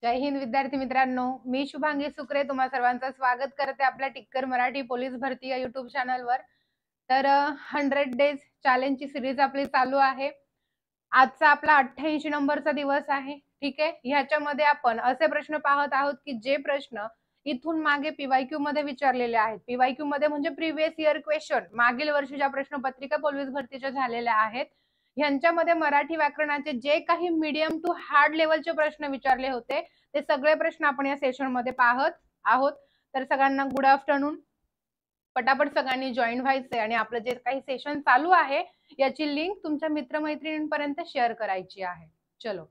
जय हिंद विद्यार्थी मित्रांनो, मी शुभांगी सुक्रे तुम्हा सर्वांचं स्वागत करते आपल्या टिक्कर मराठी पोलीस भरती या युट्यूब चॅनलवर। तर 100 डेज चॅलेंजची सिरीज आपली चालू आहे। आजचा आपला 88 नंबरचा दिवस आहे। ठीक आहे, ह्याच्यामध्ये आपण असे प्रश्न पाहत आहोत की जे प्रश्न इथून मागे पीवायक्यू मध्ये विचारलेले आहेत। पीवायक्यू मध्ये म्हणजे प्रिव्हियस इयर क्वेश्चन, मागील वर्षीच्या प्रश्नपत्रिका पोलीस भरतीच्या झालेल्या आहेत। ह्यांच्यामध्ये मराठी व्याकरणाचे जे काही मीडियम टू हार्ड लेवलचे प्रश्न विचारले होते ते सगळे प्रश्न आपण या सेशन मध्ये पाहत आहोत। तर सगळ्यांना गुड आफ्टरनून। पटापट सगळ्यांनी जॉईन व्हायचे आणि आपलं जे काही सेशन चालू आहे याची लिंक तुमच्या मित्रमैत्रिणींपर्यंत शेअर करायची आहे। चलो,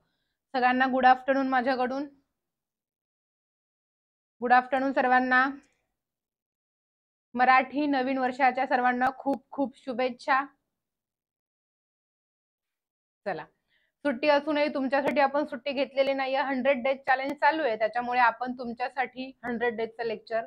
सगळ्यांना गुड आफ्टरनून माझ्याकडून। गुड आफ्टरनून सर्वांना। मराठी नवीन वर्षाच्या सर्वांना खूप खूप शुभेच्छा। चला, सुट्टी असूनही तुमच्यासाठी आपण सुट्टी घेतलेली नाहीये। 100 डेज चॅलेंज चालू आहे, त्याच्यामुळे आपण तुमच्यासाठी 100 डेजचं लेक्चर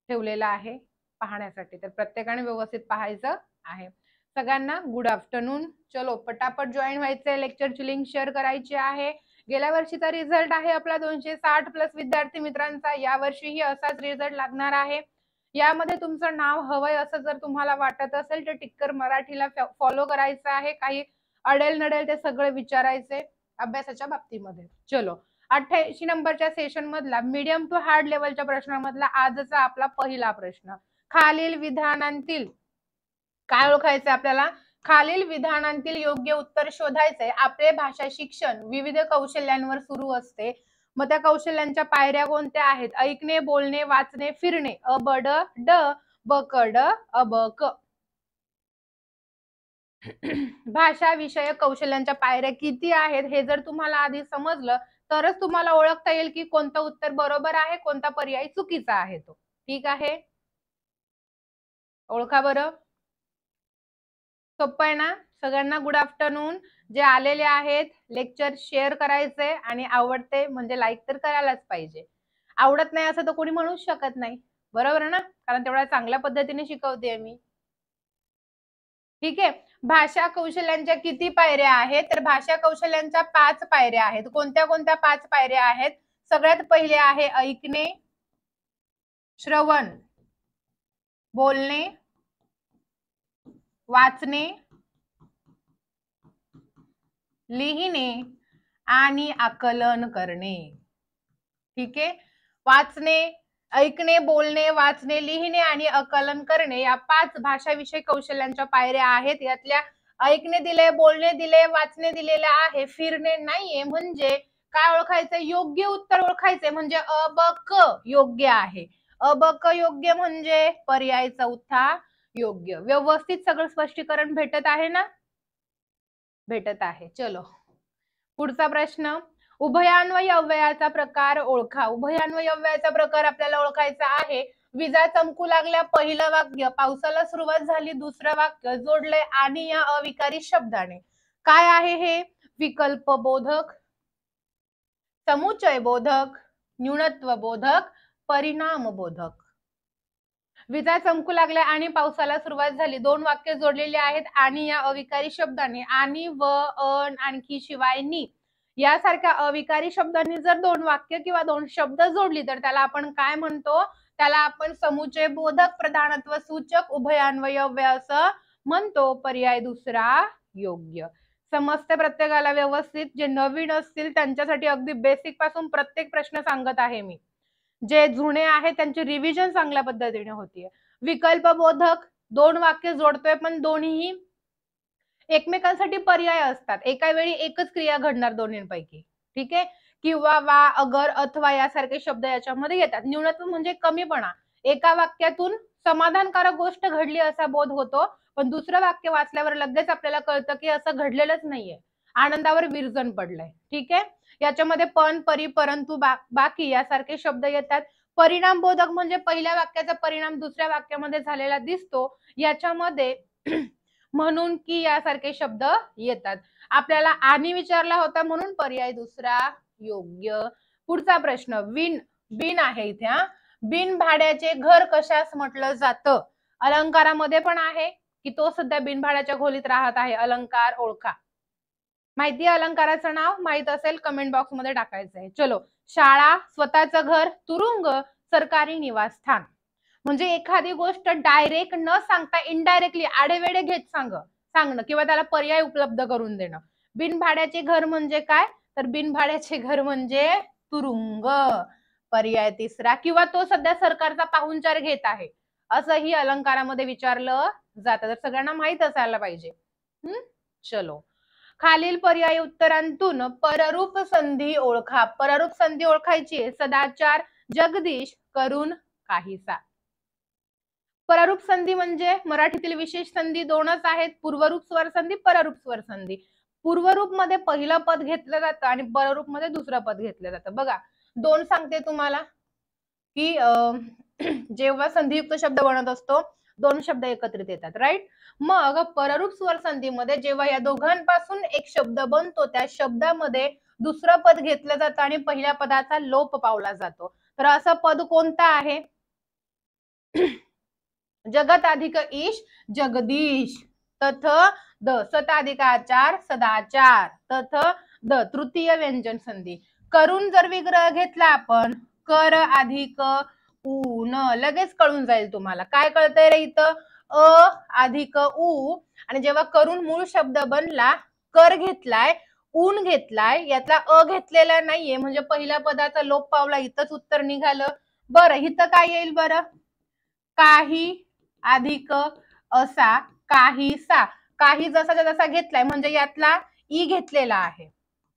ठेवलेलं आहे पाहण्यासाठी। तर प्रत्येकाने व्यवस्थित पाहायचं आहे। सगळ्यांना गुड आफ्टरनून। चलो, पटापट जॉईन व्हायचंय, लेक्चरची लिंक शेअर करायची आहे। गेल्या वर्षीचा रिझल्ट आहे आपला 260 प्लस विद्यार्थी मित्रांचा। या वर्षीही असाच रिझल्ट लागणार आहे। यामध्ये तुमचं नाव हवंय असं जर तुम्हाला वाटत असेल तर टिक्कर मराठीला फॉलो करायचं आहे। काही अडेल नडेल ते सगळं विचारायचे अभ्यासाच्या बाबतीमध्ये। चलो, 88 नंबरच्या सेशन मधला मीडियम टू हार्ड लेवलच्या प्रश्नामधला आजचा आपला पहिला प्रश्न, खालील विधानांतील काय ओळखायचं आपल्याला? खालील विधानांतील योग्य उत्तर शोधायचंय। आपले भाषा शिक्षण विविध कौशल्यांवर सुरू असते, मग त्या कौशल्यांच्या पायऱ्या कोणत्या आहेत? ऐकणे, बोलणे, वाचणे, फिरणे। अ ब ड ड, ब क ड, अ ब क। भाषा विषयक कौशल्यांच्या पायऱ्या किती आहेत हे जर तुम्हाला आधी समजलं तरच तुम्हाला ओळखता येईल की कोणतं उत्तर बरोबर आहे, कोणता पर्याय चुकीचा आहे तो। ठीक आहे, ओळखा बरं। सोपं आहे ना? सगळ्यांना गुड आफ्टरनून। जे आलेले आहेत लेक्चर शेअर करायचे आणि आवडते म्हणजे लाईक तर करायलाच पाहिजे। आवडत नाही असं तर कोणी म्हणूच शकत नाही, बरोबर आहे ना? कारण तेवढ्या चांगल्या पद्धतीने शिकवते मी। ठीक आहे, भाषा कौशल्यांच्या किती पायऱ्या आहेत? तर भाषा कौशल्यांच्या 5 पायऱ्या आहेत। कोणत्या कोणत्या 5 पायऱ्या आहेत? सगळ्यात पहिले आहे ऐकणे, श्रवण, बोलणे, वाचणे, लिहिणे आणि आकलन करणे। ठीक आहे, वाचणे, ऐकणे, बोलणे, वाचणे, लिहिणे आणि आकलन करणे या 5 भाषाविषयक कौशल्यांच्या पायऱ्या आहेत। यातल्या ऐकणे दिले, बोलणे दिले, वाचणे दिलेले आहे, फिरणे नाहीये। म्हणजे काय ओळखायचं? योग्य उत्तर ओळखायचे। म्हणजे अ ब क योग्य आहे। अ ब क योग्य म्हणजे पर्याय चौथा योग्य। व्यवस्थित सगळं स्पष्टीकरण भेटत आहे ना? भेटत आहे। चलो, पुढचा प्रश्न, उभयान्वयी अव्ययाचा प्रकार ओळखा। उभयान्वयी अव्ययाचा प्रकार आपल्याला ओळखायचा आहे। विजा चमकू लागल्या पहिलं वाक्य, पावसाला सुरुवात झाली दुसरं वाक्य, जोडले आणि या अविकारी शब्दाने। काय आहे हे? विकल्प बोधक, समुच्चय बोधक, न्यूनत्व बोधक, परिणाम बोधक। विजा चमकू लागल्या आणि पावसाला सुरुवात झाली, दोन वाक्य जोडलेली आहेत आणि या अविकारी शब्दाने। आणि व अन आणखी शिवाय नी यासारख्या अविकारी शब्दांनी जर दोन वाक्य किंवा दोन शब्द जोडली तर त्याला आपण काय म्हणतो? त्याला आपण समुच्चय बोधक प्रधानत्व सूचक उभयान्वयी अव्यय असं म्हणतो। पर्याय दुसरा योग्य। समजते प्रत्येकाला व्यवस्थित? जे नवीन असतील त्यांच्यासाठी अगदी बेसिक पासून प्रत्येक प्रश्न सांगत आहे मी। जे जुने आहेत त्यांची रिव्हिजन चांगल्या पद्धतीने होतीये। विकल्प बोधक, दोन वाक्य जोडतोय पण दोन्ही एकमेकांसाठी पर्याय असतात, एका वेळी एकच क्रिया घडणार दोन्हींपैकी। ठीक आहे, किंवा वा, अगर, अथवा यासारखे शब्द याच्यामध्ये येतात। न्यूनत्व म्हणजे कमीपणा, एका वाक्यातून समाधानकारक गोष्ट घडली असा बोध होतो, पण दुसरं वाक्य वाचल्यावर लगेच आपल्याला कळतं की असं घडलेलंच नाहीये, आनंदावर विरजण पडलंय। ठीक आहे, याच्यामध्ये पण, परी, परंतु, बाकी यासारखे शब्द येतात। परिणाम बोधक म्हणजे पहिल्या वाक्याचा परिणाम दुसऱ्या वाक्यामध्ये झालेला दिसतो, याच्यामध्ये म्हणून की यासारखे शब्द येतात। आपल्याला आणि विचारला होता म्हणून पर्याय दुसरा योग्य। पुढचा प्रश्न, बिन, बिन आहे इथे हा। बिन भाड्याचे घर कशास म्हटलं जातं? अलंकारामध्ये पण आहे की तो सध्या बिनभाड्याच्या खोलीत राहत आहे। अलंकार ओळखा। माहिती आहे अलंकाराचं नाव? माहित असेल कमेंट बॉक्स मध्ये टाकायचं आहे। चलो, शाळा, स्वतःचं घर, तुरुंग, सरकारी निवासस्थान. म्हणजे एखादी गोष्ट डायरेक्ट न सांगता इनडायरेक्टली आडेवेडे घेत सांगणं किंवा त्याला पर्याय उपलब्ध करून देणं. बिनभाड्याचे घर म्हणजे काय? तर बिनभाड्याचे घर म्हणजे तुरुंग. पर्याय तिसरा. किंवा तो सध्या सरकारचा पाहुणचार घेत आहे, असंही अलंकारामध्ये विचारलं जातं. तर सगळ्यांना माहित असायला पाहिजे. चलो, खालील पर्यायी उत्तरांतून पररूप संधी ओळखा. पररूप संधी ओळखायची. सदाचार, जगदीश, करून, काहीसा. पररूप संधी म्हणजे मराठीतील विशेष संधी दोनच आहेत, पूर्वरूप स्वर संधी, पररूप स्वर संधी. पूर्वरूप मध्ये पहिलं पद घेतलं जातं आणि पररूप मध्ये दुसरं पद घेतलं जातं. बघा, दोन सांगते तुम्हाला की जेव्हा संधियुक्त शब्द बनत असतो दोन शब्द एकत्रित येतात, राईट. मग पररूप स्वर संधीमध्ये जेव्हा या दोघांपासून एक शब्द बनतो त्या शब्दामध्ये दुसरं पद घेतलं जातं आणि पहिल्या पदाचा लोप पावला जातो. तर असं पद कोणतं आहे? जगत अधिक ईश, जगदीश. तथ द, सताधिकाचार, सदाचार. तथ द, तृतीय व्यंजन संधी. करून जर विग्रह घेतला आपण, कर अधिक ऊन, लगेच कळून जाईल तुम्हाला. काय कळतंय रे इथं? अ अधिक ऊ, आणि जेव्हा करून मूळ शब्द बनला, कर घेतलाय, ऊन घेतलाय, यातला अ घेतलेला नाहीये म्हणजे पहिल्या पदाचा लोप पावला, इथंच उत्तर निघालं. बरं, इथं काय येईल बरं? काही अधिक असा, काहीसा. काही जसा जसा घेतलाय म्हणजे यातला ई घेतलेला आहे.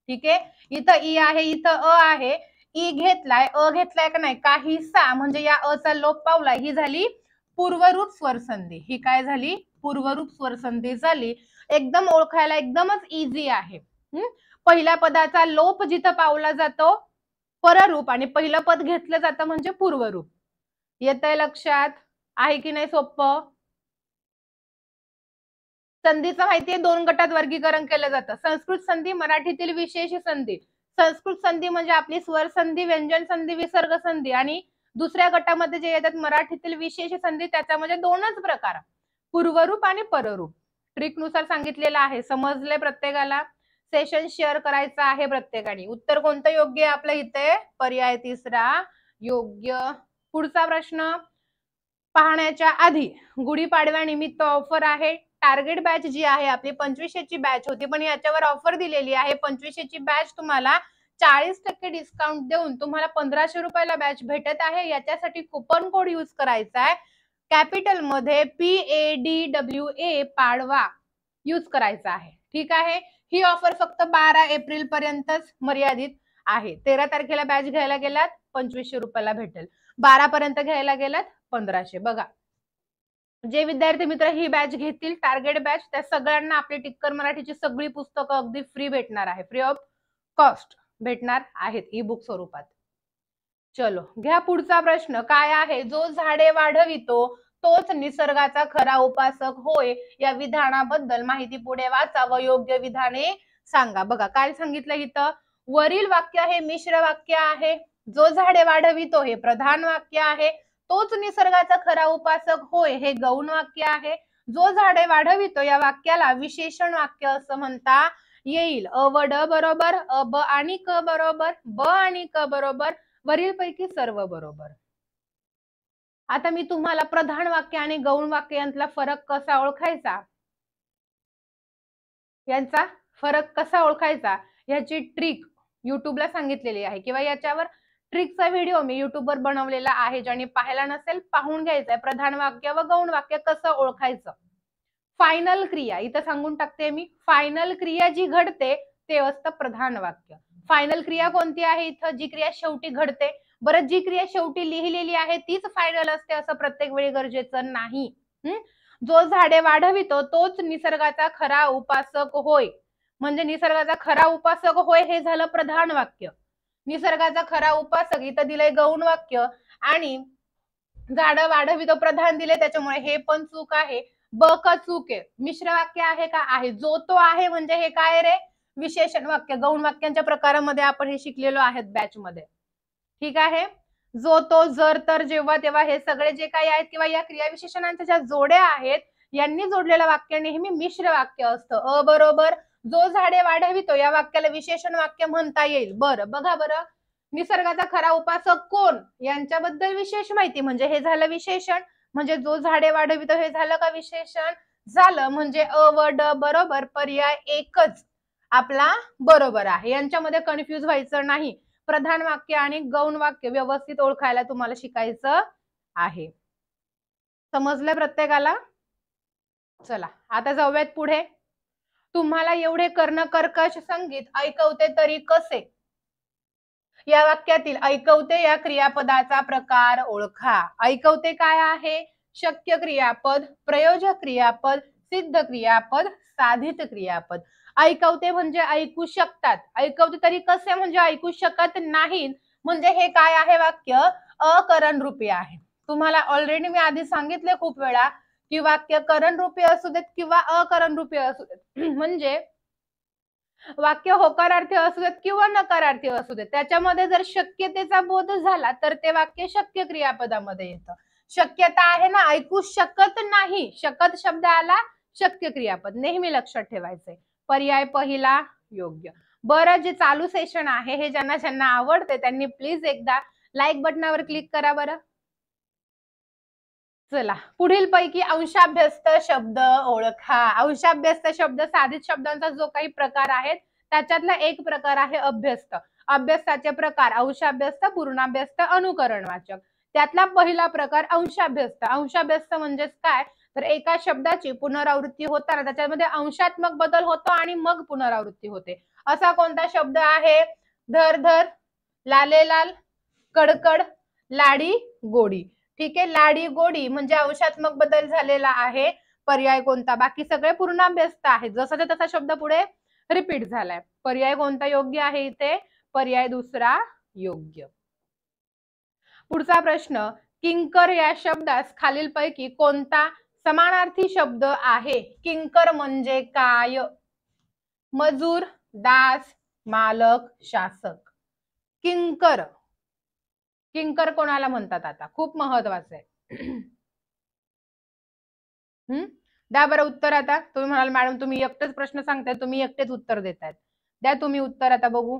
ठीक आहे, इथं ई आहे, इथं अ आहे, ई घेतलाय, अ घेतलाय का नाही, काहीसा म्हणजे या अ चा लोप पावलाय, ही झाली पूर्वरूप स्वरसंधी. ही काय झाली? पूर्वरूप स्वरसंधी झाली. एकदम ओळखायला एकदमच इझी आहे. पहिल्या पदाचा लोप जिथं पावला जातो पररूप आणि पहिलं पद घेतलं जातं म्हणजे पूर्वरूप. येतंय लक्षात? आहे की नाही सोपं? संधीचं माहितीये दोन गटात वर्गीकरण केलं जातं. संस्कृत संधी, मराठीतील विशेष संधी. संस्कृत संधी म्हणजे आपली स्वर संधी, व्यंजन संधी, विसर्ग संधी, आणि दुसऱ्या गटामध्ये जे येतात मराठीतील विशेष संधी, त्याच्यामध्ये दोनच प्रकार, पूर्वरूप आणि पररूप. ट्रिक नुसार सांगितलेलं आहे. समजले प्रत्येकाला? सेशन शेअर करायचं आहे प्रत्येकाने. उत्तर कोणतं योग्य आहे आपल्या इथे? पर्याय तिसरा योग्य. पुढचा प्रश्न पाहण्याच्या आधी गुढीपाडव्यानिमित्त ऑफर आहे. टार्गेट बॅच जी आहे आपली 2500ची बॅच होती, पण याच्यावर ऑफर दिलेली आहे. 2500ची बॅच तुम्हाला 40% डिस्काउंट देऊन तुम्हाला 1500 रुपयाला बॅच भेटत आहे. याच्यासाठी कुपन कोड यूज करायचा आहे. कॅपिटल मध्ये PADWA पाडवा यूज करायचा आहे. ठीक आहे. ही ऑफर फक्त 12 एप्रिल पर्यंतच मर्यादित आहे. 13 तारखेला बॅच घ्यायला गेलात 2500 रुपयाला भेटेल, 12 पर्यंत घ्यायला गेलात 1500. बघा, जे विद्यार्थी मित्र ही बॅच घेतील टार्गेट बॅच, त्या सगळ्यांना आपली टिक्कर मराठीची सगळी पुस्तकं अगदी फ्री भेटणार आहे, फ्री ऑफ कॉस्ट भेटणार आहेत ई बुक स्वरूपात. चलो, घ्या पुढचा प्रश्न. काय आहे? जो झाडे वाढवितो तोच निसर्गाचा खरा उपासक होय, या विधानाबद्दल माहिती पुढे वाचा व योग्य विधाने सांगा. बघा काय सांगितलं इथं, वरील वाक्य हे मिश्र वाक्य आहे, जो झाडे वाढवितो हे प्रधान वाक्य आहे, तोच निसर्गाचा खरा उपासक होय हे गौण वाक्य आहे, जो झाडे वाढवितो या वाक्याला विशेषण वाक्य असं म्हणता येईल. अ व ड बरोबर, अ ब आणि क बरोबर, ब आणि क बरोबर, वरील पैकी सर्व बरोबर. आता मी तुम्हाला प्रधान वाक्य आणि गौण वाक्य यांतला फरक कसा ओळखायचा, यांचा फरक कसा ओळखायचा याची ट्रिक युट्यूबला सांगितलेली आहे, किंवा याच्यावर ट्रिकचा व्हिडिओ मी युट्यूबवर बनवलेला आहे. ज्याने पाहायला नसेल पाहून घ्यायचा आहे. प्रधान वाक्य व गौण वाक्य कसं ओळखायचं. फायनल क्रिया इथं सांगून टाकते मी. फायनल क्रिया जी घडते ते असतं प्रधान वाक्य. फायनल क्रिया कोणती आहे इथं? जी क्रिया शेवटी घडते. बरं, जी क्रिया शेवटी लिहिलेली आहे तीच फायनल असते असं प्रत्येक वेळी गरजेचं नाही. जो झाडे वाढवितो तोच निसर्गाचा खरा उपासक होय, म्हणजे निसर्गाचा खरा उपासक होय हे झालं प्रधान वाक्य. निसर्गाचा खरा उपासक इथं दिलंय गौण वाक्य, आणि झाडं वाढवितो प्रधान दिले त्याच्यामुळे हे पण चूक आहे. ब का चूक आहे? मिश्र वाक्य आहे का? आहे. जो तो आहे म्हणजे हे काय रे? विशेषण वाक्य. गौण वाक्यांच्या प्रकारामध्ये आपण हे शिकलेलो आहेत बॅच मध्ये. ठीक आहे. जो तो, जर तर, जेव्हा तेव्हा हे सगळे जे काही आहेत किंवा या क्रियाविशेषणांच्या ज्या जोड्या आहेत यांनी जोडलेलं वाक्य नेहमी मिश्र वाक्य असतं. अ बरोबर, जो झाडे वाढवितो या वाक्याला विशेषण वाक्य म्हणता येईल. बरं, बघा बरं, निसर्गाचा खरा उपासक कोण यांच्याबद्दल विशेष माहिती, म्हणजे हे झालं विशेषण. म्हणजे जो झाडे वाढवितो हे झालं का विशेषण? झालं. म्हणजे अ व ड बरोबर, पर्याय एकच आपला बरोबर आहे. यांच्यामध्ये कन्फ्यूज व्हायचं नाही. प्रधान वाक्य आणि गौण वाक्य व्यवस्थित ओळखायला तुम्हाला शिकायचं आहे. समजलं प्रत्येकाला? चला आता जाऊयात पुढे. तुम्हाला एवढे कर्ण कर्कश संगीत ऐकवते तरी कसे? या वाक्यातील ऐकवते या क्रियापदाचा प्रकार ओळखा. ऐकवते काय आहे? शक्य क्रियापद, प्रयोजक क्रियापद, सिद्ध क्रियापद, साधित क्रियापद. ऐकवते म्हणजे ऐकू शकतात. ऐकवते तरी कसे म्हणजे ऐकू शकत नाहीत. म्हणजे हे काय आहे वाक्य? अकरणरूपी आहे. तुम्हाला ऑलरेडी मी आधी सांगितले खूप वेळा की वाक्य करणरूपी असू देत किंवा अकरणरूपी असू देत, म्हणजे वाक्य होकारार्थी असू देत किंवा नकारार्थी असू देत, त्याच्यामध्ये जर शक्यतेचा बोध झाला तर ते वाक्य शक्य क्रियापदामध्ये येतं. शक्यता आहे ना, ऐकू शकत नाही, शकत शब्द आला, शक्य क्रियापद नेहमी लक्षात ठेवायचंय. पर्याय पहिला योग्य. बरं, जे चालू सेशन आहे हे ज्यांना ज्यांना आवडते त्यांनी प्लीज एकदा लाईक बटनावर क्लिक करा बरं. चला पुढील पैकी अंशाभ्यस्त शब्द ओळखा. अंशाभ्यस्त शब्द साधित शब्दांचा जो काही प्रकार आहे त्याच्यातला एक प्रकार आहे अभ्यस्त. अभ्यस्ताचे प्रकार अंशाभ्यस्त, पूर्णाभ्यस्त, अनुकरणवाचक. त्यातला पहिला प्रकार अंशाभ्यस्त. अंशाभ्यस्त म्हणजेच काय? तर एका शब्दाची पुनरावृत्ती होताना त्याच्यामध्ये अंशात्मक बदल होतो आणि मग पुनरावृत्ती होते. असा कोणता शब्द आहे? धर धर, लाले लाल, कडकड, लाडी गोडी. ठीक आहे, लाडी गोडी म्हणजे अंशात्मक बदल झालेला आहे. पर्याय कोणता? बाकी सगळे पूर्णाभ्यस्त आहेत. जसा तसा शब्द पुढे रिपीट झालाय. पर्याय कोणता योग्य आहे इथे? पर्याय दुसरा योग्य. पुढचा प्रश्न, किंकर या शब्दास खालीलपैकी कोणता समानार्थी शब्द आहे? किंकर म्हणजे काय? मजूर, दास, मालक, शासक. किंकर, किंकर कोणाला म्हणतात? आता खूप महत्वाचं आहे. द्या बरं उत्तर. आता तुम्ही म्हणाल मॅडम तुम्ही एकटेच प्रश्न सांगताय, तुम्ही एकटेच उत्तर देतायत. द्या तुम्ही उत्तर आता बघू.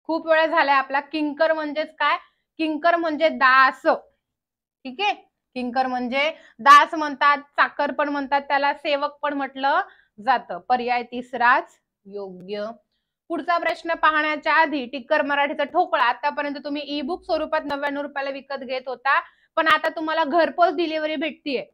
खूप वेळ झालाय आपला. किंकर म्हणजेच काय? किंकर म्हणजे दास. ठीक आहे, किंकर म्हणजे दास म्हणतात, चाकर पण म्हणतात त्याला, सेवक पण म्हटलं जातं. पर्याय तिसराच योग्य. पुढचा प्रश्न पाहण्याच्या आधी टिक्कर मराठीचा ठोकळा आतापर्यंत तुम्ही ई बुक स्वरूपात 99 रुपयाला विकत घेत होता, पण आता तुम्हाला घरपोच डिलिव्हरी भेटतीये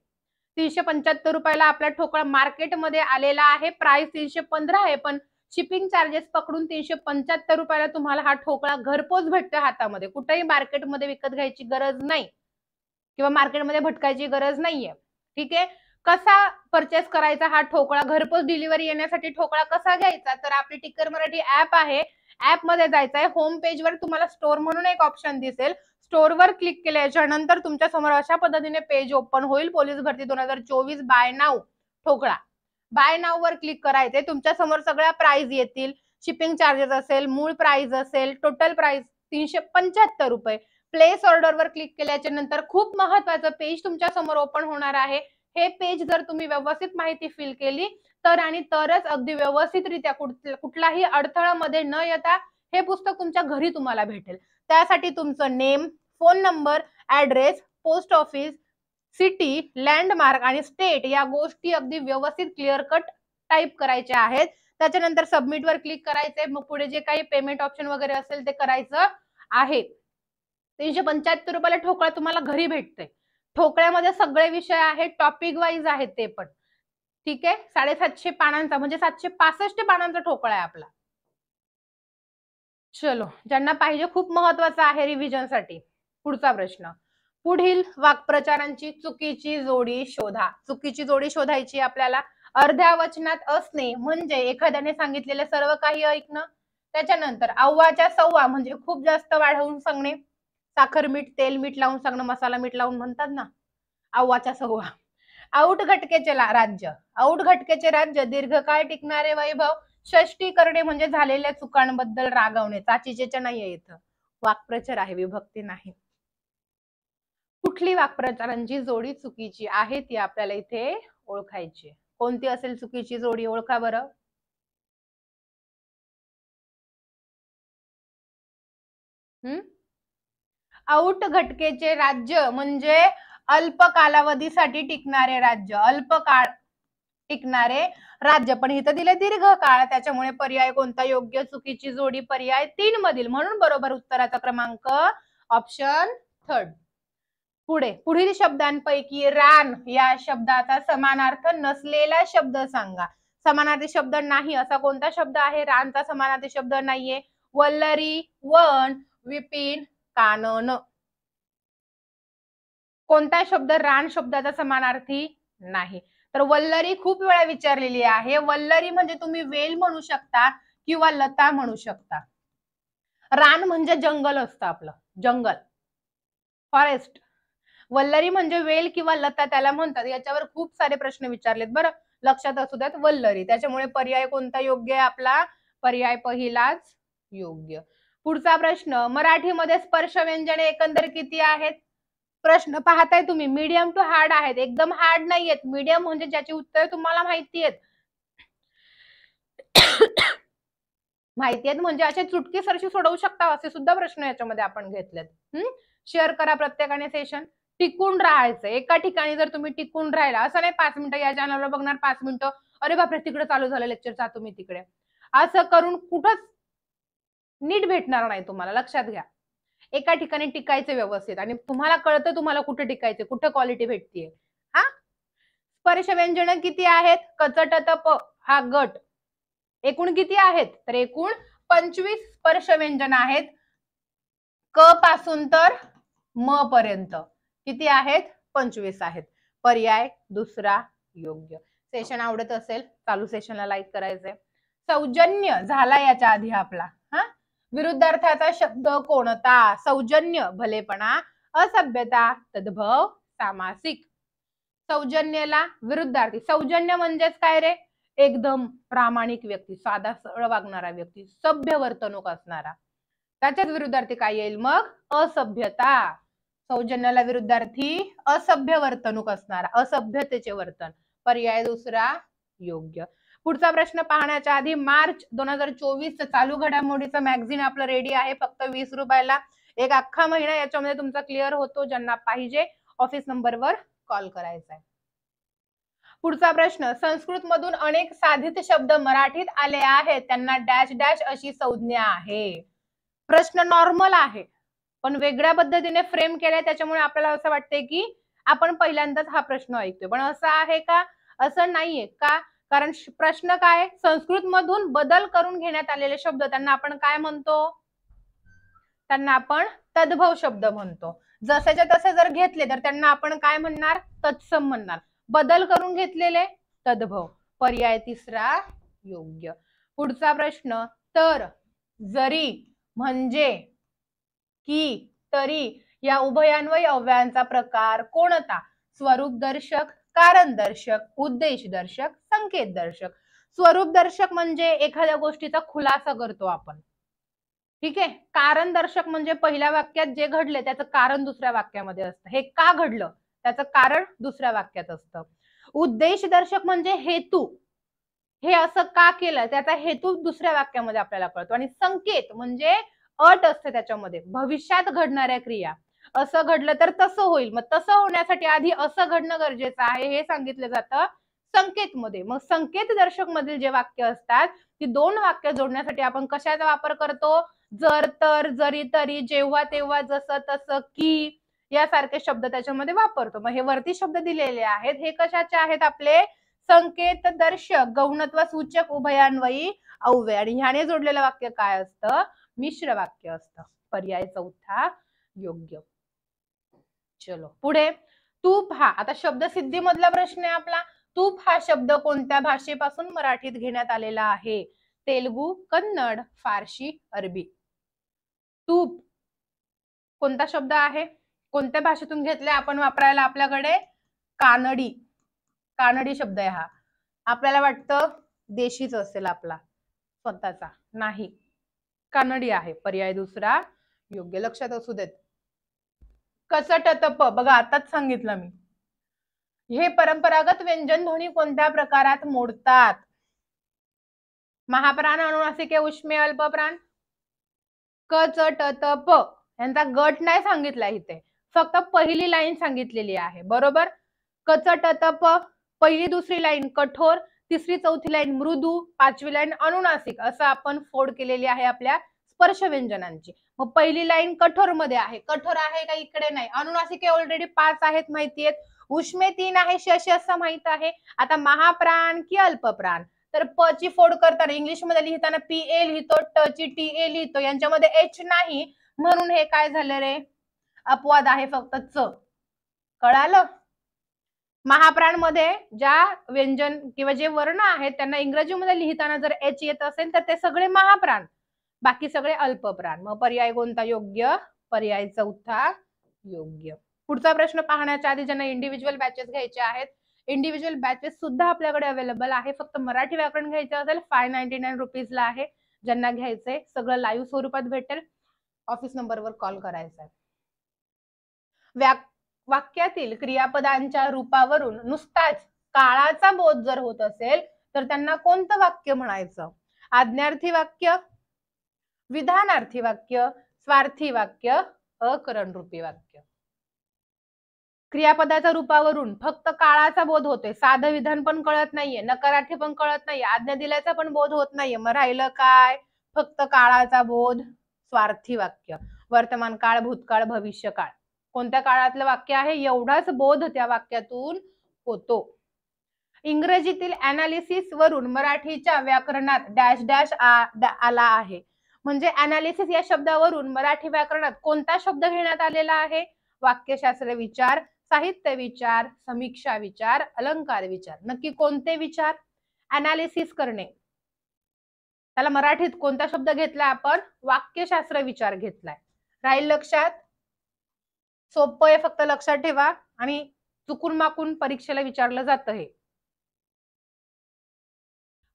375 रुपयाला. आपला ठोकळा मार्केटमध्ये आलेला आहे. प्राइस 315 आहे, पण शिपिंग चार्जेस पकडून 375 रुपयाला तुम्हाला हा ठोकळा घरपोच भेटतो हातामध्ये. कुठेही मार्केटमध्ये विकत घ्यायची गरज नाही किंवा मार्केटमध्ये भटकायची गरज नाहीये. ठीक आहे, कसा परचेस करायचा हा ठोकळा? घरपोच डिलिव्हरी येण्यासाठी ठोकळा कसा घ्यायचा? तर आपली टिक्कर मराठी ऍप आहे, ऍप मध्ये जायचं आहे. होम पेज वर तुम्हाला स्टोर म्हणून एक ऑप्शन दिसेल. स्टोर वर क्लिक केल्याच्या नंतर तुमच्या समोर अशा पद्धतीने पेज ओपन होईल. पोलीस भरती 2024 बाय नाव ठोकळा. बाय नाव वर क्लिक करायचे. तुमच्या समोर सगळ्या प्राइस येतील. शिपिंग चार्जेस असेल, मूळ प्राइस असेल, टोटल प्राइस 375 रुपये. प्लेस ऑर्डर वर क्लिक केल्याच्या नंतर खूप महत्वाचं पेज तुमच्या समोर ओपन होणार आहे. हे पेज जर तुम्ही व्यवस्थित माहिती फिल केली तर आणि तरच अगदी व्यवस्थितरित्या कुठलाही अडथळा मध्ये न येता हे पुस्तक तुमच्या घरी तुम्हाला भेटेल. त्यासाठी तुमचं name, phone number, address, post office, city, landmark आणि स्टेट या गोष्टी अगदी व्यवस्थित क्लिअर कट टाईप करायच्या आहेत. त्याच्यानंतर सबमिट वर क्लिक करायचंय. मग पुढे जे काही पेमेंट ऑप्शन वगैरे असेल ते करायचं आहे. 375 रुपयाला ठोकळा तुम्हाला घरी भेटते. ठोकळ्यामध्ये सगळे विषय आहेत, टॉपिक वाईज आहेत ते पण. ठीक आहे, 750 पानांचा म्हणजे 765 पानांचा ठोकळा आहे आपला. चलो, ज्यांना पाहिजे खूप महत्वाचा आहे रिव्हिजन साठी. पुढचा प्रश्न, पुढील वाक्प्रचारांची चुकीची जोडी शोधा. चुकीची जोडी शोधायची आपल्याला. अर्ध्या वचनात असणे म्हणजे एखाद्याने सांगितलेले सर्व काही ऐकणं. त्याच्यानंतर अव्वाच्या सव्वा म्हणजे खूप जास्त वाढवून सांगणे. साखर मीठ, तेल मीठ लावून सांगणं, मसाला मीठ लावून म्हणतात ना, अव्वाच्या सव्वा. आऊट घटकेचे राज्य. आऊट घटकेचे राज्य दीर्घकाळ टिकणारे वैभव. षष्टी करणे म्हणजे झालेल्या चुकांबद्दल रागवणे. चाचीचेच्या नाहीये इथं, वाक्प्रचार आहे, विभक्ती नाही. कुठली वाक्प्रचारांची जोडी चुकीची आहे ती आपल्याला इथे ओळखायची. कोणती असेल चुकीची जोडी? ओळखा बरं. औट घटकेचे राज्य म्हणजे अल्प कालावधीसाठी टिकणारे राज्य, अल्प काळ टिकणारे राज्य. पण इथं दिले दीर्घ काळ, त्याच्यामुळे पर्याय कोणता योग्य? चुकीची जोडी पर्याय 3 मधील, म्हणून बरोबर उत्तराचा क्रमांक ऑप्शन 3. पुढील शब्दांपैकी रान या शब्दाचा समानार्थ नसलेला शब्द सांगा. समानार्थी शब्द नाही असा कोणता शब्द आहे? रानचा समानार्थी शब्द नाहीये. वल्लरी, वन, विपिन, कानन. कोणता शब्द रान शब्दाचा समानार्थी नाही? तर वल्लरी खूप वेळा विचारलेली आहे. वल्लरी म्हणजे तुम्ही वेल म्हणू शकता किंवा लता म्हणू शकता. रान म्हणजे जंगल असतं आपलं, जंगल, फॉरेस्ट. वल्लरी म्हणजे वेल किंवा लता त्याला म्हणतात. याच्यावर खूप सारे प्रश्न विचारलेत बरं, लक्षात असू द्यात. वल्लरी, त्याच्यामुळे पर्याय कोणता योग्य आहे आपला? पर्याय पहिलाच योग्य. पुढचा प्रश्न, मराठीमध्ये स्पर्श व्यंजने एकंदर किती आहेत? प्रश्न पाहताय तुम्ही, मीडियम टू हार्ड आहेत, एकदम हार्ड नाहीयेत. मीडियम म्हणजे ज्याची उत्तर तुम्हाला माहिती आहेत. माहिती आहेत म्हणजे असे चुटकी सरशी सोडवू शकता असे सुद्धा प्रश्न याच्यामध्ये आपण घेतलेत. शेअर करा प्रत्येकाने सेशन. टिकून राहायचं, एका ठिकाणी जर तुम्ही टिकून राहिला, असं नाही 5 मिनिटं या चॅनलवर बघणार, 5 मिनिटं अरे बापरे तिकडे चालू झालं लेक्चर, जा तुम्ही तिकडे, असं करून कुठंच नीट भेटणार नाही तुम्हाला. लक्षात घ्या, एका ठिकाणी टिकायचं व्यवस्थित, आणि तुम्हाला कळतं तुम्हाला कुठे टिकायचं, कुठे क्वालिटी भेटतीये. हा, स्पर्श व्यंजन किती आहेत? कचट तप हा गट. एकूण किती आहेत? तर एकूण 25 स्पर्श व्यंजन आहेत. क पासून तर म पर्यंत किती आहेत? 25 आहेत. पर्याय दुसरा योग्य. सेशन आवडत असेल, चालू सेशनला लाईक करायचंय. सौजन्य झाला याच्या आधी आपला. विरुद्धार्थाचा शब्द कोणता? सौजन्य भलेपणा, असभ्यता, तद्भव, सामासिक. सौजन्याला विरुद्धार्थी. सौजन्य म्हणजेच काय रे? एकदम प्रामाणिक व्यक्ती, साधा सरळ वागणारा व्यक्ती, सभ्य वर्तणूक असणारा. त्याच्याच विरुद्धार्थी काय येईल मग? असभ्यता. सौजन्याला विरुद्धार्थी असभ्य वर्तणूक असणारा, असभ्यतेचे वर्तन. पर्याय दुसरा योग्य. पुढचा प्रश्न पाहण्याच्या आधी, मार्च 2024 चालू घडामोडीचं मॅगझिन आपलं रेडी आहे, फक्त 20 रुपयाला. एक अख्खा महिना याच्यामध्ये तुमचा क्लिअर होतो. ज्यांना पाहिजे ऑफिस नंबरवर कॉल करायचा आहे. पुढचा प्रश्न, संस्कृत मधून अनेक साधित शब्द मराठीत आले आहेत, त्यांना डॅश डॅश अशी संज्ञा आहे. प्रश्न नॉर्मल आहे, पण वेगळ्या पद्धतीने फ्रेम केलाय, त्याच्यामुळे आपल्याला असं वाटतंय की आपण पहिल्यांदाच हा प्रश्न ऐकतोय. पण असं आहे का? असं नाहीये. का? कारण प्रश्न काय? संस्कृत मधून बदल करून घेण्यात आलेले शब्द त्यांना आपण काय म्हणतो? त्यांना आपण तद्भव शब्द म्हणतो. जसेच्या तसे जर घेतले तर त्यांना आपण काय म्हणणार? तत्सम म्हणणार. बदल करून घेतलेले तद्भव. पर्याय तिसरा योग्य. पुढचा प्रश्न, तर, जरी, म्हणजे, की, तरी या उभयान्वयी अव्ययांचा प्रकार कोणता? स्वरूप दर्शक, कारण दर्शक, उद्देश दर्शक, संकेत दर्शक. स्वरूप दर्शक म्हणजे एखाद्या गोष्टीचा खुलासा करतो आपण, ठीक आहे. कारण दर्शक म्हणजे पहिल्या वाक्यात जे घडले त्याचं कारण दुसऱ्या वाक्यामध्ये असतं, हे का घडलं त्याचं कारण दुसऱ्या वाक्यात असतं. उद्देश दर्शक म्हणजे हेतू, हे असं का केलं त्याचा हेतू दुसऱ्या वाक्यामध्ये आपल्याला कळतो. आणि संकेत म्हणजे अट असते त्याच्यामध्ये, भविष्यात घडणाऱ्या क्रिया, असं घडलं तर तसं होईल, मग तसं होण्यासाठी आधी असं घडणं गरजेचं आहे हे सांगितलं जातं संकेत मध्ये. मग संकेत दर्शक मधील जे वाक्य असतात ती दोन वाक्य जोडण्यासाठी आपण कशाचा वापर करतो? जर, तर, जरी, तरी, जेव्हा, तेव्हा, जसं, तसं, की यासारखे शब्द त्याच्यामध्ये वापरतो. मग हे वरती शब्द दिलेले आहेत, हे कशाचे आहेत? आपले संकेत दर्शक, गौणत्व सूचक, उभयान्वयी अव्यय. आणि ह्याने जोडलेलं वाक्य काय असतं? मिश्र वाक्य असतं. पर्याय चौथा योग्य. चलो पुढे, तूप हा, आता शब्दसिद्धी मधला प्रश्न आहे आपला. तूप हा शब्द कोणत्या भाषेपासून मराठीत घेण्यात आलेला आहे? तेलुगू, कन्नड, फारसी, अरबी. तूप कोणता शब्द आहे? कोणत्या भाषेतून घेतलाय आपण वापरायला? आपल्याकडे कानडी, कानडी शब्द आहे हा. आपल्याला वाटतं देशीच असेल आपला स्वतःचा, नाही, कानडी आहे. पर्याय दुसरा योग्य. लक्षात असू देत. कसट तप, बघा आताच सांगितलं मी. हे परंपरागत व्यंजन ध्वनी कोणत्या प्रकारात मोडतात? महाप्राण, अनुनासिके, उष्मे, अल्पप्राण. क च ट त प यांचा गट नाही सांगितला इथे, फक्त पहिली लाईन सांगितलेली आहे. बरोबर. क च ट त प, पहिली दुसरी लाईन कठोर, तिसरी चौथी लाईन मृदू, पाचवी लाईन अनुनासिक, असं आपण फोड केलेली आहे आपल्या स्पर्श व्यंजनांची. मग पहिली लाईन कठोर मध्ये आहे. कठोर आहे का इकडे नाही. अनुनासिके ऑलरेडी 5 आहेत माहिती आहेत. उष्मे 3 आहे, शश असं माहित आहे. आता महाप्राण की अल्पप्राण, तर प ची फोड करताना इंग्लिश मध्ये लिहिताना पी ए लिहितो, ट ची टी ए लिहितो, यांच्यामध्ये एच नाही, म्हणून हे काय झालं रे, अपवाद आहे फक्त च. कळालं. महाप्राण मध्ये ज्या व्यंजन किंवा जे वर्ण आहेत त्यांना इंग्रजीमध्ये लिहिताना जर एच येत असेल तर ते सगळे महाप्राण, बाकी सगळे अल्पप्राण. मग पर्याय कोणता योग्य? पर्याय चौथा योग्य. पुढचा प्रश्न पाहण्याच्या आधी ज्यांना इंडिव्हिज्युअल बॅचेस घ्यायचे आहेत, इंडिव्हिज्युअल बॅचेस सुद्धा आपल्याकडे अवेलेबल आहे. फक्त मराठी व्याकरण घ्यायचं असेल 599 रुपीजला आहे. ज्यांना घ्यायचंय सगळं लाईव्ह स्वरूपात भेटेल. ऑफिस नंबरवर कॉल करायचा आहे. वाक्यातील क्रियापदांच्या रूपावरून नुसताच काळाचा बोध जर होत असेल तर त्यांना कोणतं वाक्य म्हणायचं? आज्ञार्थी वाक्य, विधानार्थी वाक्य, स्वार्थी वाक्य, अकरणरूपी वाक्य. क्रियापदाच्या रूपावरून फक्त काळाचा बोध होतोय, साधं विधान पण कळत नाहीये, नकारार्थी पण कळत नाहीये, आज्ञा दिल्याचा पण बोध होत नाहीये. मग राहिलं काय? फक्त काळाचा बोध, स्वार्थी वाक्य. वर्तमान काळ, भूतकाळ, भविष्यकाळ, कोणत्या काळातलं वाक्य आहे एवढाच बोध त्या वाक्यातून होतो. इंग्रजीतील अनालिसिस वरून मराठीच्या व्याकरणात डॅश डॅश आला आहे. म्हणजे अनालिसिस या शब्दावरून मराठी व्याकरणात कोणता शब्द घेण्यात आलेला आहे? वाक्यशास्त्र विचार, साहित्य विचार, समीक्षा विचार, अलंकार विचार. नक्की कोणते विचार? अनालिसिस करणे, त्याला मराठीत कोणता शब्द घेतलाय आपण? वाक्यशास्त्र विचार घेतलाय. राहील लक्षात? सोपं आहे, फक्त लक्षात ठेवा, आणि चुकून माकून परीक्षेला विचारलं जातं हे.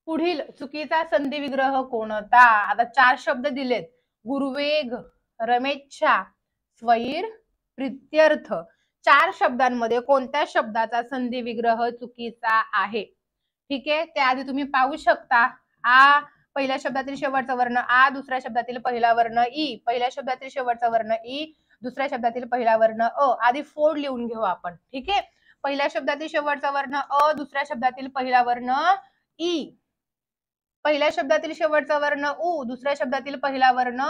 पुढील चुकीचा संधी विग्रह कोणता? आता 4 शब्द दिलेत. गुरुवेग, रमेच्छा, स्वैर, प्रित्यर्थ. 4 शब्दांमध्ये कोणत्या शब्दाचा संधी विग्रह चुकीचा आहे? ठीक आहे, त्याआधी तुम्ही पाहू शकता. आ पहिल्या शब्दातील शेवटचा वर्ण आ, दुसऱ्या शब्दातील पहिला वर्ण ई, पहिल्या शब्दातील शेवटचा वर्ण ई, दुसऱ्या शब्दातील पहिला वर्ण अ. आधी फोड लिहून घेऊ आपण. ठीक आहे. पहिल्या शब्दातील शेवटचा वर्ण अ, दुसऱ्या शब्दातील पहिला वर्ण ई, पहिल्या शब्दातील शेवटचा वर्ण उ, दुसऱ्या शब्दातील पहिला वर्ण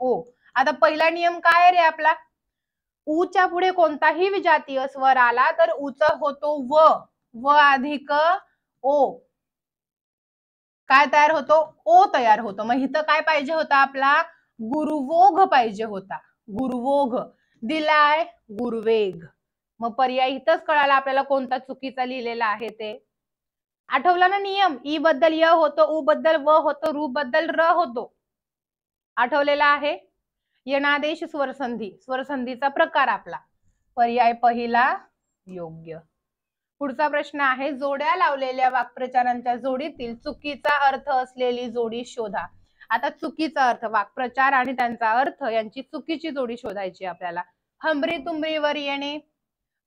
ओ. आता पहिला नियम काय रे आपला? ऊच्या पुढे कोणताही विजातीय स्वर आला तर ऊचा होतो व, व अधिक ओ. काय तयार होतो? ओ तयार होतो. मग इथं काय पाहिजे होता आपला? गुरुवोग पाहिजे होता. गुरुवोग दिलाय गुरुवेग. मग पर्याय इथंच कळाला आपल्याला कोणता चुकीचा लिहिलेला आहे ते. आठवला ना नियम? ई बद्दल य होतो, उ बद्दल व होतो, रू बद्दल र होतो. आठवलेला आहे. यणादेश स्वरसंधी, स्वरसंधीचा प्रकार आपला. पर्याय पहिला योग्य. पुढचा प्रश्न आहे, जोड्या लावलेल्या वाक्प्रचारांच्या जोडीतील चुकीचा अर्थ असलेली जोडी शोधा. आता चुकीचा अर्थ, वाक्प्रचार आणि त्यांचा अर्थ यांची चुकीची जोडी शोधायची आपल्याला. हमरी तुमरीवर येणे,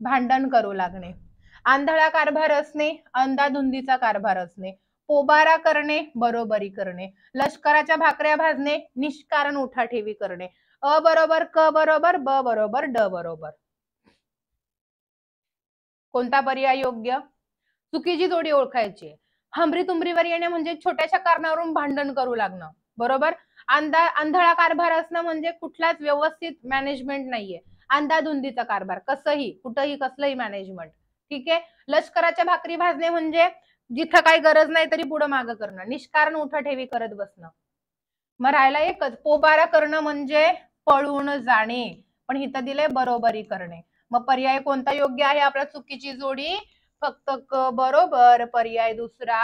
भांडण करू लागणे. आंधळा कारभार असणे, अंधाधुंदीचा कारभार असणे. पोबारा करणे, बरोबरी करणे. लष्कराच्या भाकऱ्या भाजणे, निष्कारण उठाठेवी करणे. अ बरोबर क बरोबर, ब बरोबर ड बरोबर. कोणता पर्याय योग्य? चुकीची जोडी ओळखायची. हमरी तुमरीवर येणे म्हणजे छोट्याशा कारणावरून भांडण करू लागणं. बरोबर. आंधळा कारभार असणं म्हणजे कुठलाच व्यवस्थित मॅनेजमेंट नाहीये. अंधाधुंदीचा कारभार, कसंही कुठंही कसलंही मॅनेजमेंट. ठीक आहे. लष्कराच्या भाकरी भाजणे म्हणजे जिथं काही गरज नाही तरी पुढं मागं करणं, निष्कारण उठाठेवी करत बसणं. मग राहिला एकच, पोबारा करणं म्हणजे पळून जाणे, पण इथं दिले बरोबरी करणे. मग पर्याय कोणता योग्य आहे? आपला चुकीची जोडी फक्त क बरोबर, पर्याय दुसरा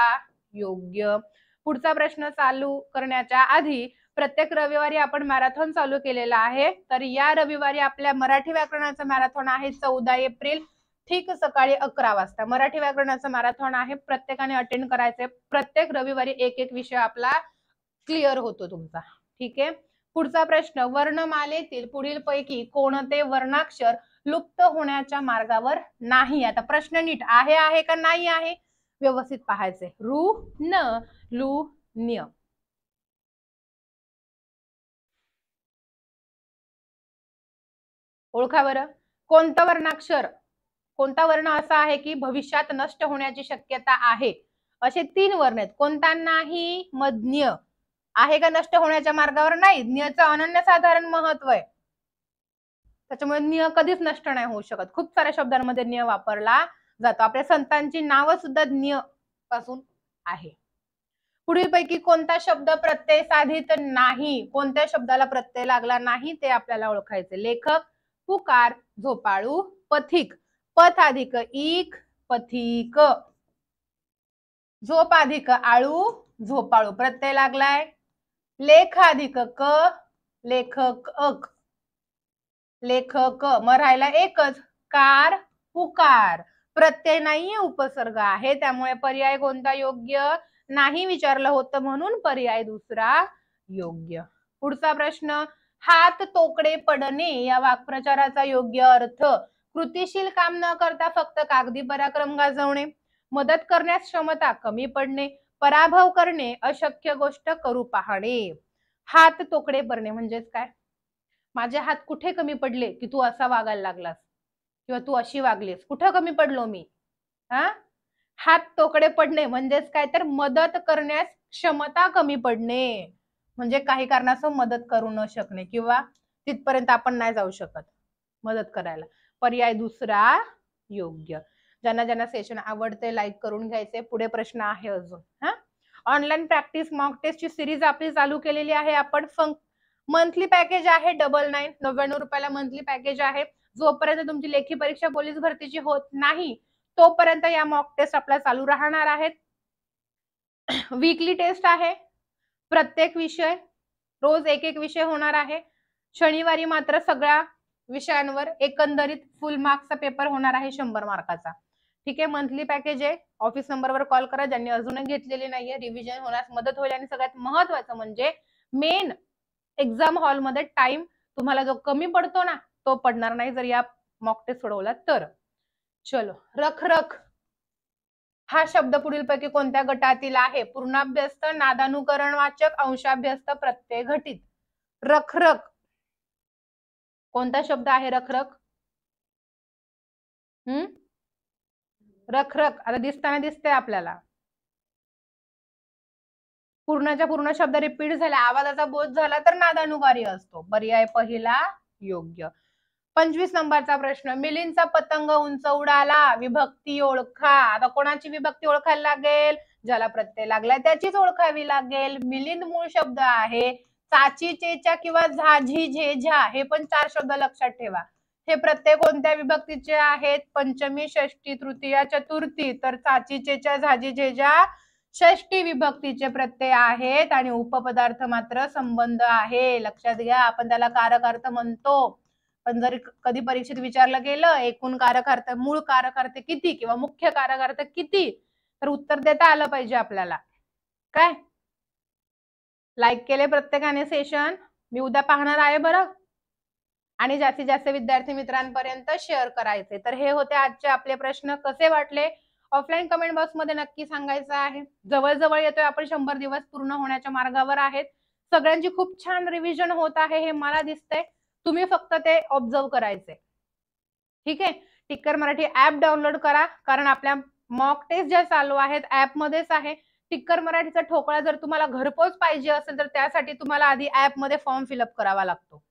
योग्य. पुढचा प्रश्न चालू करण्याच्या आधी प्रत्येक रविवारी आपण मॅरेथॉन चालू केलेला आहे. तर या रविवारी आपल्या मराठी व्याकरणाचा मॅरेथॉन आहे 14 एप्रिल, ठीक सकाळी 11 वाजता. मराठी व्याकरणाचा मॅरेथॉन आहे, प्रत्येकाने अटेंड करायचंय. प्रत्येक रविवारी एक एक विषय आपला क्लिअर होतो तुमचा. ठीक आहे. पुढचा प्रश्न, वर्णमालेतील पुढील पैकी कोणते वर्णाक्षर लुप्त होण्याच्या मार्गावर नाही? आता प्रश्न नीट आहे का नाही आहे व्यवस्थित पाहायचे. रु, न, लु, न्य. ओळखा बरं. कोणतं वर्णाक्षर, कोणता वर्ण असा आहे की भविष्यात नष्ट होण्याची शक्यता आहे? असे 3 वर्ण आहेत. कोणता नाही? मज्ञ आहे का नष्ट होण्याच्या मार्गावर? नाही. ज्ञचं अनन्यसाधारण महत्व आहे, त्याच्यामुळे ज्ञ कधीच नष्ट नाही होऊ शकत. खूप साऱ्या शब्दांमध्ये ज्ञ वापरला जातो. आपल्या संतांची नावं सुद्धा ज्ञ पासून आहे. पुढीलपैकी कोणता शब्द प्रत्यय साधित नाही? कोणत्या शब्दाला प्रत्यय लागला नाही ते आपल्याला ओळखायचे. लेखक, पुकार, झोपाळू, पथिक. पथ अधिक इक, पथिक. झोप अधिक आळू, झोपाळू. प्रत्यय लागलाय. लेख अधिक क, लेखक अक. लेखक. मग राहिला एकच, कार, पुकार. प्रत्यय नाहीये, उपसर्ग आहे, त्यामुळे पर्याय कोणता योग्य? नाही विचारलं होतं म्हणून पर्याय दुसरा योग्य. पुढचा प्रश्न, हात तोकडे पडणे या वाक्प्रचाराचा योग्य अर्थ? कृतिशील काम न करता फक्त कागदी पराक्रम गाजवणे, मदत करण्यास क्षमता कमी पडणे, पराभव करणे, अशक्य गोष्ट करू पाहणे. हात तोकडे पडणे म्हणजेच काय? माझे हात कुठे कमी पडले की तू असा वागायला लागलास किंवा तू अशी वागलीस? कुठं कमी पडलो मी? हात तोकडे पडणे म्हणजेच काय? तर मदत करण्यास क्षमता कमी पडणे, म्हणजे काही कारणास्तव मदत करू न शकणे किंवा तिथपर्यंत आपण नाही जाऊ शकत मदत करायला. पर्याय दुसरा योग्य. ज्यांना ज्यांना सेशन आवडते लाईक करून घ्यायचे. पुढे प्रश्न आहे अजून. ऑनलाईन प्रॅक्टिस मॉक टेस्टची सिरीज आपली चालू केलेली आहे आपण. मंथली पॅकेज आहे 99 रुपयाला मंथली पॅकेज आहे. जोपर्यंत तुमची लेखी परीक्षा पोलीस भरतीची होत नाही तोपर्यंत या मॉक टेस्ट आपल्या चालू राहणार आहेत. वीकली टेस्ट आहे. प्रत्येक विषय रोज एक एक विषय होणार आहे. शनिवारी मात्र सगळ्या विषयांवर एकंदरीत फुल मार्क्सचा पेपर होणार आहे 100 मार्काचा. ठीक आहे. मंथली पॅकेज आहे. ऑफिस नंबरवर कॉल करा ज्यांनी अजूनही घेतलेली नाहीये. रिव्हिजन होण्यास मदत होईल आणि सगळ्यात महत्वाचं म्हणजे मेन एक्झाम हॉलमध्ये टाइम तुम्हाला जो कमी पडतो ना तो पडणार नाही जर या मॉक टेस्ट सोडवला तर. चलो, रखरख हा शब्द पुढीलपैकी कोणत्या गटातील आहे? पूर्णाभ्यस्त, नादानुकरणवाचक, अंशाभ्यस्त, प्रत्यय घटित. रखरख कोणता शब्द आहे? रखरख. रखरख आता दिसताना दिसते आपल्याला. पूर्णच्या पूर्ण शब्द रिपीट झाला, आवाजाचा बोध झाला तर नादानुकारी असतो. पर्याय पहिला योग्य. 25 नंबरचा प्रश्न, मिलिंदचा पतंग उंच उडाला. विभक्ती ओळखा. आता कोणाची विभक्ती ओळखायला लागेल? ज्याला प्रत्यय लागलाय त्याचीच ओळखावी लागेल. मिलिंद मूळ शब्द आहे. चाची, चेचा किंवा झाझी, झेझा हे पण 4 शब्द लक्षात ठेवा. हे प्रत्यय कोणत्या विभक्तीचे आहेत? पंचमी, षष्टी, तृतीया, चतुर्थी. तर चाची, चेचा, झाझी, झेझा षष्टी विभक्तीचे प्रत्यय आहेत आणि उपपदार्थ मात्र संबंध आहे. लक्षात घ्या. आपण त्याला कारक अर्थ म्हणतो. पण जर कधी परीक्षेत विचारलं गेलं एकूण कारक अर्थ, मूळ कारक अर्थ किती किंवा मुख्य कारक अर्थ किती, तर उत्तर देता आलं पाहिजे आपल्याला. काय लाईक केले प्रत्येकाने सेशन? मी उद्या पाहणार आहे बरं. आणि जास्तीत जास्त विद्यार्थी मित्रांपर्यंत शेअर करायचे. तर हे होते आजचे आपले प्रश्न. कसे वाटले ऑफलाईन कमेंट बॉक्स मध्ये नक्की सांगायचं आहे. जवळ येतोय आपण, 100 दिवस पूर्ण होण्याच्या मार्गावर आहेत. सगळ्यांची खूप छान रिव्हिजन होत आहे हे मला दिसतंय. तुम्ही फक्त ते ऑब्झर्व करायचे. ठीक आहे. टिक्कर मराठी ऍप डाउनलोड करा, कारण आपल्या मॉक टेस्ट ज्या चालू आहेत ऍप मध्येच आहे. टिक्कर मराठीचा ठोकळा जर तुम्हाला घरपोच पाहिजे असेल तर त्यासाठी तुम्हाला आधी ऍप मध्ये फॉर्म फिलअप करावा लागतो.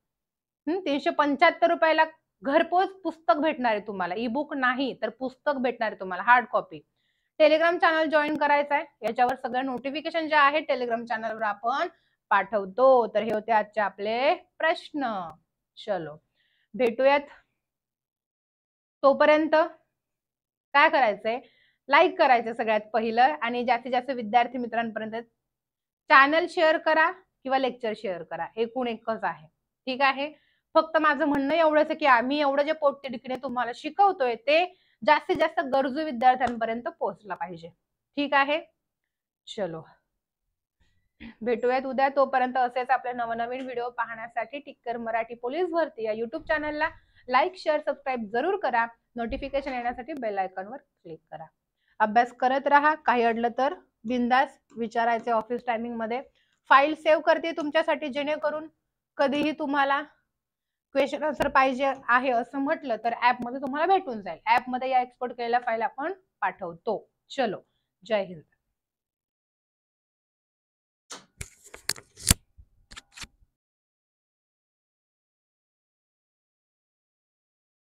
375 रुपयाला घरपोच पुस्तक भेटणार आहे तुम्हाला. ई बुक नाही तर पुस्तक भेटणार आहे तुम्हाला, hard copy. Telegram channel join करायचं आहे. याच्यावर सगळ्या नोटिफिकेशन जे आहे टेलिग्राम चॅनलवर आपण पाठवतो. तर हे होते आजचे आपले प्रश्न. चलो भेटूयात. तोपर्यंत काय करायचंय? लाईक करायचं सगळ्यात पहिलं आणि जास्तीत जास्त विद्यार्थी मित्रांपर्यंत चॅनल शेअर करा किंवा लेक्चर शेअर करा. एकूण एकच आहे. ठीक आहे. फक्त माझं म्हणणं एवढंच आहे की आम्ही एवढं जे पोटतिडकीने तुम्हाला शिकवतोय ते जास्तीत जास्त गरजू विद्यार्थ्यांपर्यंत पोहोचला पाहिजे. ठीक आहे. चलो भेटूयात उद्या. तोपर्यंत असेच आपले नवनवीन व्हिडिओ पाहण्यासाठी टिक्कर मराठी पोलीस भरती या युट्यूब चॅनलला लाईक, शेअर, सबस्क्राईब जरूर करा. नोटिफिकेशन येण्यासाठी बेल आयकॉनवर क्लिक करा. अभ्यास करत राहा. काही अडलं तर बिंदास विचारायचे ऑफिस टायमिंग मध्ये. फाईल सेव्ह करते तुमच्यासाठी जेणेकरून कधीही तुम्हाला क्वेश्चन आन्सर पाहिजे आहे असं म्हटलं तर ऍपमध्ये तुम्हाला भेटून जाईल. ऍपमध्ये या एक्सपोर्ट केलेल्या फाईल आपण पाठवतो. चलो, जय हिंद.